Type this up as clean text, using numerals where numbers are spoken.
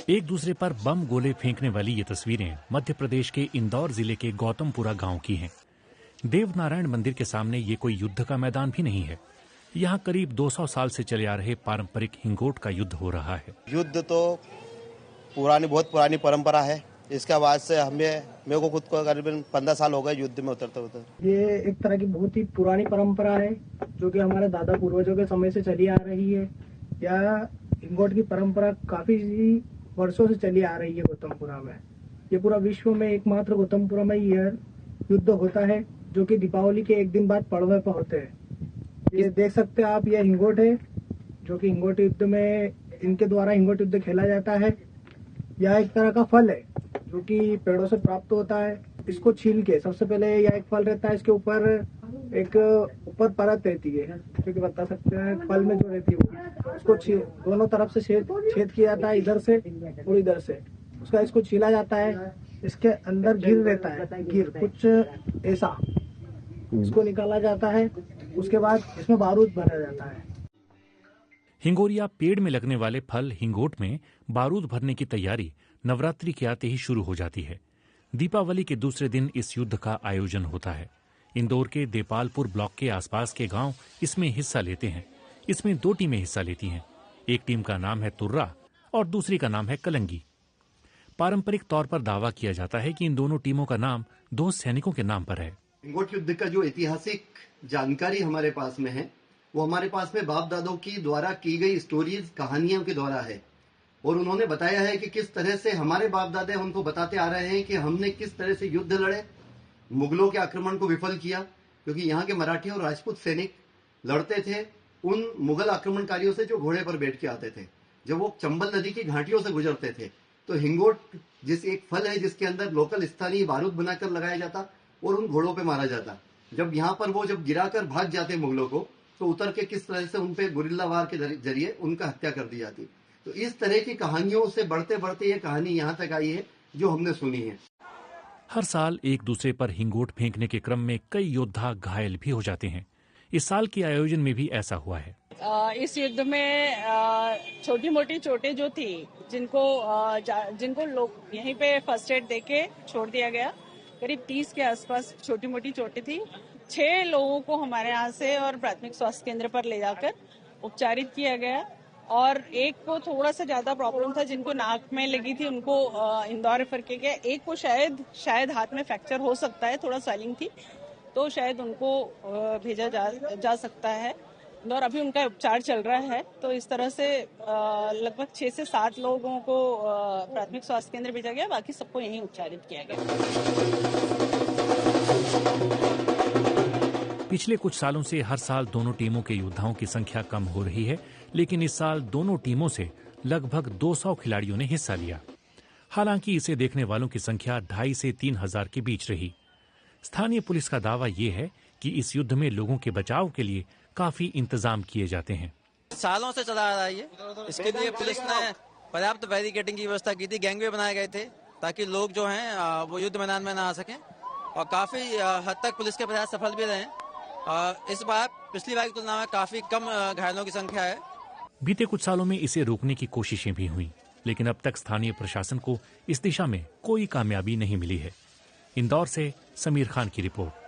एक दूसरे पर बम गोले फेंकने वाली ये तस्वीरें मध्य प्रदेश के इंदौर जिले के गौतमपुरा गांव की हैं। देवनारायण मंदिर के सामने ये कोई युद्ध का मैदान भी नहीं है। यहाँ करीब 200 साल से चले आ रहे पारंपरिक हिंगोट का युद्ध हो रहा है। युद्ध तो बहुत पुरानी परंपरा है। इसके बाद से मेरे को खुद को करीबन 15 साल हो गए युद्ध में उतरते। ये एक तरह की बहुत ही पुरानी परंपरा है जो कि हमारे दादा पूर्वजों के समय से चली आ रही है। यह हिंगोट की परंपरा काफी वर्षों से चली आ रही है गौतमपुरा में। ये पूरा विश्व में एकमात्र गौतमपुरा में यह युद्ध होता है जो कि दीपावली के एक दिन बाद पड़वे पर होते हैं। ये देख सकते हैं आप, यह हिंगोट है जो कि हिंगोट युद्ध में इनके द्वारा हिंगोट युद्ध खेला जाता है। यह एक तरह का फल है जो कि पेड़ों से प्राप्त होता है। इसको छील के सबसे पहले यह एक फल रहता है, इसके ऊपर एक ऊपर परत रहती है जो कि बता सकते हैं फल में जो रहती है उसको दोनों तरफ से छेद किया जाता है, इधर से और इधर से। उसका इसको छीला जाता है। इसके अंदर गिर रहता है, गिर कुछ ऐसा, इसको निकाला जाता है। उसके बाद इसमें बारूद भरा जाता है। हिंगोरिया पेड़ में लगने वाले फल हिंगोट में बारूद भरने की तैयारी नवरात्रि के आते ही शुरू हो जाती है। दीपावली के दूसरे दिन इस युद्ध का आयोजन होता है। इंदौर के देपालपुर ब्लॉक के आसपास के गांव इसमें हिस्सा लेते हैं। इसमें 2 टीमें हिस्सा लेती हैं। एक टीम का नाम है तुर्रा और दूसरी का नाम है कलंगी। पारंपरिक तौर पर दावा किया जाता है कि इन दोनों टीमों का नाम 2 सैनिकों के नाम पर है। हिंगोट युद्ध का जो ऐतिहासिक जानकारी हमारे पास में है वो हमारे पास में बाप दादों की द्वारा की गई स्टोरीज, कहानियों के द्वारा है। और उन्होंने बताया है कि किस तरह से हमारे बाप दादे हमको बताते आ रहे हैं कि हमने किस तरह से युद्ध लड़े, मुगलों के आक्रमण को विफल किया। क्योंकि यहाँ के मराठी और राजपूत सैनिक लड़ते थे उन मुगल आक्रमणकारियों से जो घोड़े पर बैठ के आते थे, जब वो चंबल नदी की घाटियों से गुजरते थे। तो हिंगोट जिस एक फल है जिसके अंदर लोकल स्थानीय बारूद बनाकर लगाया जाता और उन घोड़ों पे मारा जाता। जब यहाँ पर वो जब गिराकर भाग जाते मुगलों को, तो उतर के किस तरह से उनपे गुरिल्ला वार के जरिए उनका हत्या कर दी जाती। तो इस तरह की कहानियों से बढ़ते बढ़ते ये कहानी यहाँ तक आई है जो हमने सुनी है। हर साल एक दूसरे पर हिंगोट फेंकने के क्रम में कई योद्धा घायल भी हो जाते हैं। इस साल के आयोजन में भी ऐसा हुआ है। इस युद्ध में छोटी मोटी चोटें जो थी जिनको लोग यहीं पे फर्स्ट एड देके छोड़ दिया गया। करीब 30 के आसपास छोटी मोटी चोटें थी। 6 लोगों को हमारे यहाँ से और प्राथमिक स्वास्थ्य केंद्र पर ले जाकर उपचारित किया गया और एक को थोड़ा सा ज्यादा प्रॉब्लम था, जिनको नाक में लगी थी उनको इंदौर रेफर किया गया। एक को शायद हाथ में फ्रैक्चर हो सकता है, थोड़ा स्वेलिंग थी, तो शायद उनको भेजा जा सकता है और अभी उनका उपचार चल रहा है। तो इस तरह से लगभग 6 से 7 लोगों को प्राथमिक स्वास्थ्य केंद्र भेजा गया, बाकी सबको यहीं उपचारित किया गया। पिछले कुछ सालों से हर साल दोनों टीमों के योद्धाओं की संख्या कम हो रही है, लेकिन इस साल दोनों टीमों से लगभग 200 खिलाड़ियों ने हिस्सा लिया। हालांकि इसे देखने वालों की संख्या 2,500 से 3,000 के बीच रही। स्थानीय पुलिस का दावा ये है कि इस युद्ध में लोगों के बचाव के लिए काफी इंतजाम किए जाते हैं। सालों से चला आ रहा है ये। इसके लिए पुलिस ने पर्याप्त बैरिकेडिंग की व्यवस्था की थी, गैंगवे बनाए गए थे ताकि लोग जो हैं वो युद्ध मैदान में ना आ सकें और काफी हद तक पुलिस के प्रयास सफल भी रहे। इस बार पिछली बार की तुलना में काफी कम घायलों की संख्या है। बीते कुछ सालों में इसे रोकने की कोशिशें भी हुई, लेकिन अब तक स्थानीय प्रशासन को इस दिशा में कोई कामयाबी नहीं मिली है। इंदौर से समीर खान की रिपोर्ट।